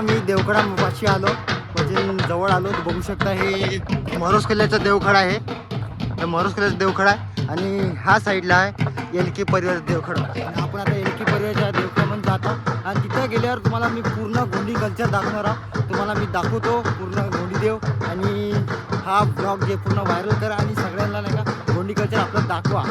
आता मी देवखडापाशी आलो, म्हणजे जवळ आलो. बघू शकता हे मरोस किल्ल्याचा देवखडा आहे. हे मरोस किल्ल्याचा देवखडा आहे आणि हा साईडला आहे एल के परिवार देवखडा. आणि आपण आता एल के परिवारच्या देवखडामध्ये जातो आणि तिथं गेल्यावर तुम्हाला मी पूर्ण गोंडी कल्चर दाखवणार आहोत. तुम्हाला मी दाखवतो पूर्ण गोंडी देव आणि हा ब्लॉग जे पूर्ण व्हायरल करा आणि सगळ्यांना नाही का गोंडी कल्चर आपलं दाखवा.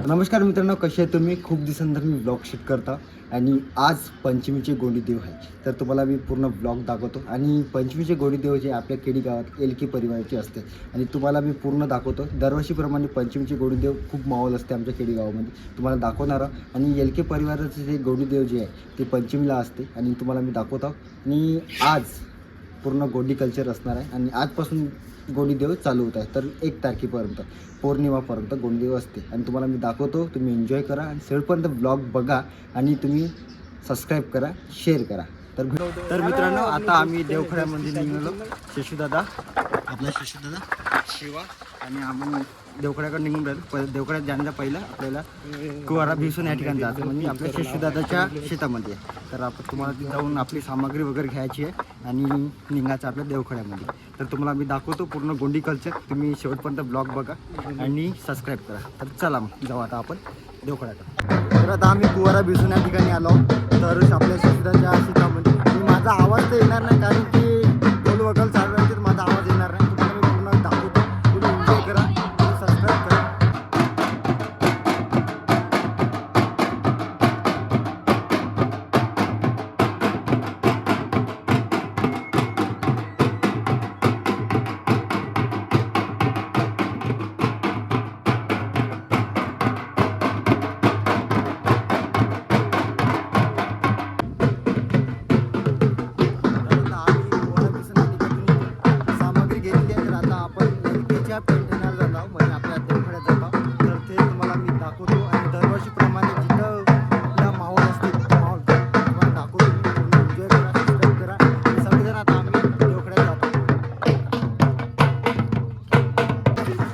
नमस्कार मित्रांनो, कसे आहे तुम्ही? खूप दिवसांनंतर मी ब्लॉग शूट करता आणि आज पंचमीचे गोंडी देव आहे. तर तुम्हाला मी पूर्ण ब्लॉग दाखवतो आणि पंचमीचे गोंडी देव जे आपल्या केडी गावात एल के परिवाराचे असते आणि तुम्हाला मी पूर्ण दाखवतो. दरवर्षीप्रमाणे पंचमीचे गोंडी देव खूप माहोल असते आमच्या केडी गावामध्ये, तुम्हाला दाखवणार. आणि एल के परिवाराचे जे गोंडी देव जे आहे ते पंचमीला असते आणि तुम्हाला मी दाखवतो. आणि आज पूर्ण गोंडी कल्चर असणार आहे आणि आजपासून गोंडी देव चालू होत आहे. तर 1 तारखेपर्यंत पौर्णिमापर्यंत गोंडी देव असते आणि तुम्हाला मी दाखवतो. तुम्ही एन्जॉय करा आणि शेवटपर्यंत ब्लॉग बघा आणि तुम्ही सबस्क्राईब करा, शेअर करा. तर मित्रांनो, आता आम्ही देवखड्यामध्ये निघालो. शशूदादा, आपला शशूदादा, शिवा आणि आम्ही देवखड्याकडे निघून राहिलो. देवखड्यात जाण्याचा पहिला आपल्याला कुवारा भिसून या ठिकाणी जायचं म्हणजे आपल्या शशूदादाच्या शेतामध्ये. तर आपण तुम्हाला जाऊन आपली सामग्री वगैरे घ्यायची आहे आणि निघायचं आपल्या देवखड्यामध्ये. तर तुम्हाला मी दाखवतो पूर्ण गोंडी कल्चर. तुम्ही शेवटपर्यंत ब्लॉग बघा आणि सबस्क्राईब करा. तर चला मग जाऊ आता आपण देवखड्याकडे. तर आता आम्ही कुवारा भिसून या ठिकाणी आलो. तर आपल्या शशूदाच्या शेतामध्ये माझा आवाज तर येणार नाही कारण की ढोल वगैरे चालू आहे, तर माझा आवाज येणार नाही. तुम्हाला मी पूर्ण दाखवतो. तुम्ही एन्जॉय करा आणि सबस्क्राईब करा.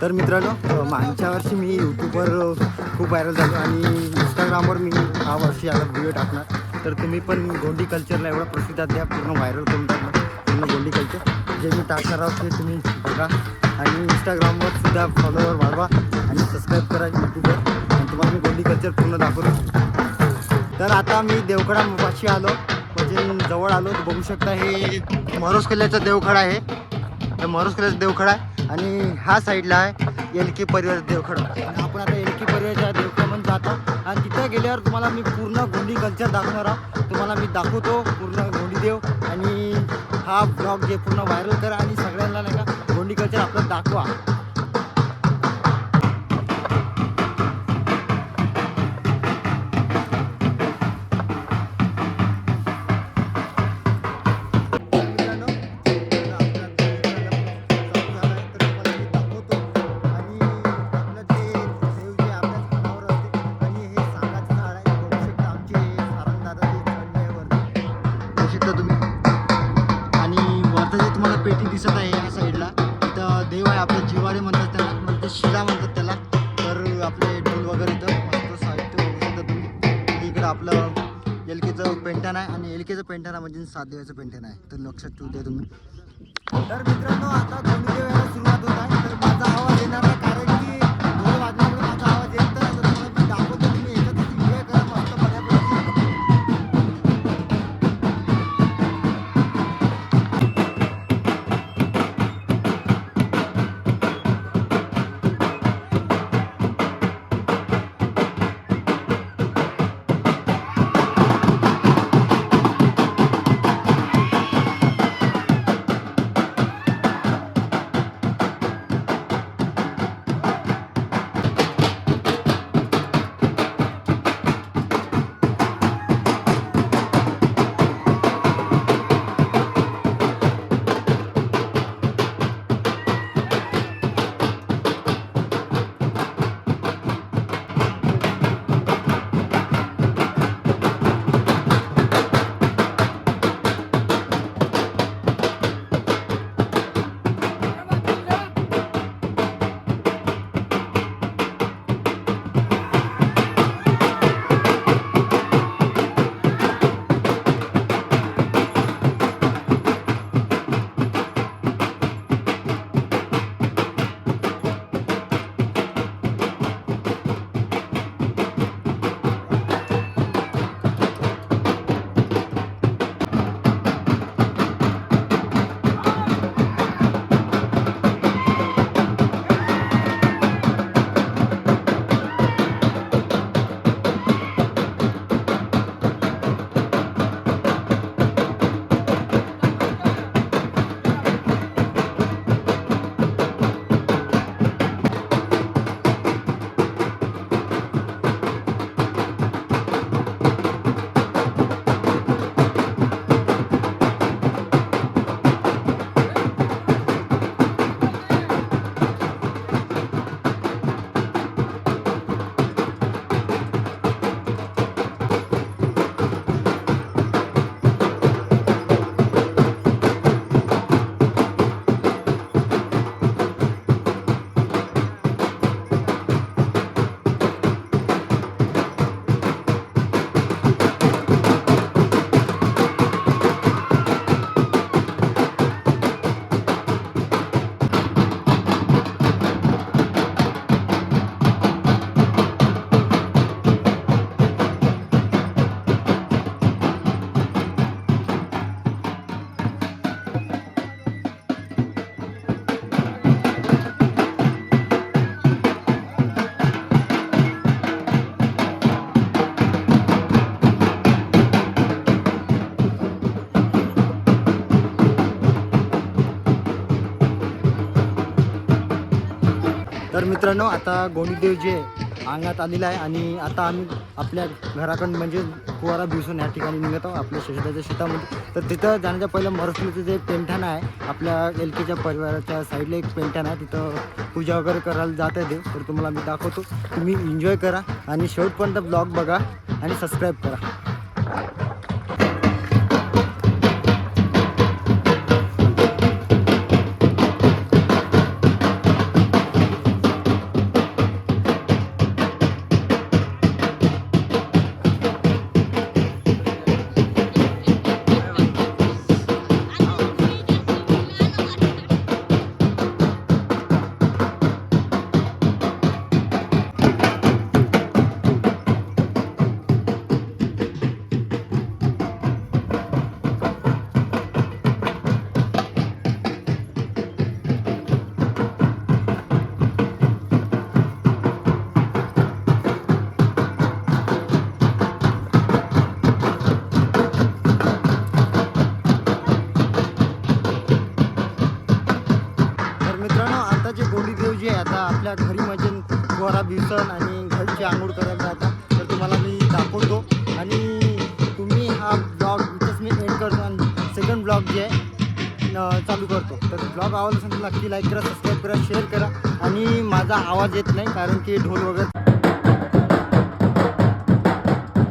तर मित्रांनो, मागच्या वर्षी मी यूट्यूबवर खूप व्हायरल झालो आणि इंस्टाग्रामवर मी हा वर्षी आता व्हिडिओ टाकणार. तर तुम्ही पण गोंडी कल्चरला एवढा प्रतिसाद द्या, पूर्ण व्हायरल करून टाकणार पूर्ण गोंडी कल्चर जे मी टाकणार आहोत ते तुम्ही बघा आणि इंस्टाग्रामवर सुद्धा फॉलोवर वाढवा आणि सबस्क्राईब करा यूट्यूबवर आणि तुम्हाला मी गोंडी कल्चर पूर्ण दाखवतो. तर आता मी देवखडापाशी आलो, म्हणजे जवळ आलो. बघू शकता हे मरोस किल्ल्याचा देवखडा आहे. हे मरोस किल्ल्याचा देवखडा आहे आणि हा साईडला आहे एल के परिवार देवखडा. आणि आपण आता एल के परिवारच्या देवखडामध्ये जातो आणि तिथं गेल्यावर तुम्हाला मी पूर्ण गोंडी कल्चर दाखवणार आहोत. तुम्हाला मी दाखवतो पूर्ण गोंडी देव आणि हा ब्लॉग जे पूर्ण व्हायरल करा आणि सगळ्यांना नाही का गोंडी कल्चर आपलं दाखवा. पेटी दिसत आहे या साईडला, तिथं देव आहे आपले जिवाळे म्हणतात त्याला, म्हणजे शिला म्हणतात त्याला. तर आपले ढोल वगैरे इथं मस्त साहित्य बघू शकता तुम्ही. इकडं आपलं एल केचं पेंटान आहे आणि एल केचं पेंटान म्हणजे 7 देवाचं पेंटान आहे. तर लक्षात ठेवू द्या तुम्ही. तर मित्रांनो, आता गोंडी देव यायला सुरुवात होत आहे. तर माझा आवाज येणार नाही कारण की ढोल वाजल्यामुळे माझा आवाज येत नाही. तर तुम्हाला मी दाखवतो, तुम्ही याच्यात एन्जॉय करा मस्त बऱ्यापैकी. तर मित्रांनो आता गोंडीदेव जे अंगात आलेलं आहे आणि आता आम्ही आपल्या घराकडून म्हणजे कुवारा भिवसून या ठिकाणी निघत आहोत आपल्या शेताच्या शेतामध्ये. तर तिथं जाण्याच्या पहिलं मरसलीचं जे पेंठाणं आहे आपल्या एलकेच्या परिवाराच्या साईडला एक पेंठाणं आहे, तिथं पूजा वगैरे करायला जात आहे देव. तर तुम्हाला मी दाखवतो, तुम्ही एन्जॉय करा आणि शेवटपर्यंत ब्लॉग बघा आणि सबस्क्राईब करा. गोंडीदेव जे आता आपल्या घरी म्हणजे कुवारा भिवसन आणि घरची आंघोळ करायला जातात. तर तुम्हाला मी दाखवतो आणि तुम्ही हा ब्लॉग इथंच मी एंड करतो आणि सेकंड ब्लॉग जे आहे चालू करतो. तर ब्लॉग आवडला असेल तर नक्की लाईक करा, सबस्क्राईब करा, शेअर करा आणि माझा आवाज येत नाही कारण की ढोल वगैरे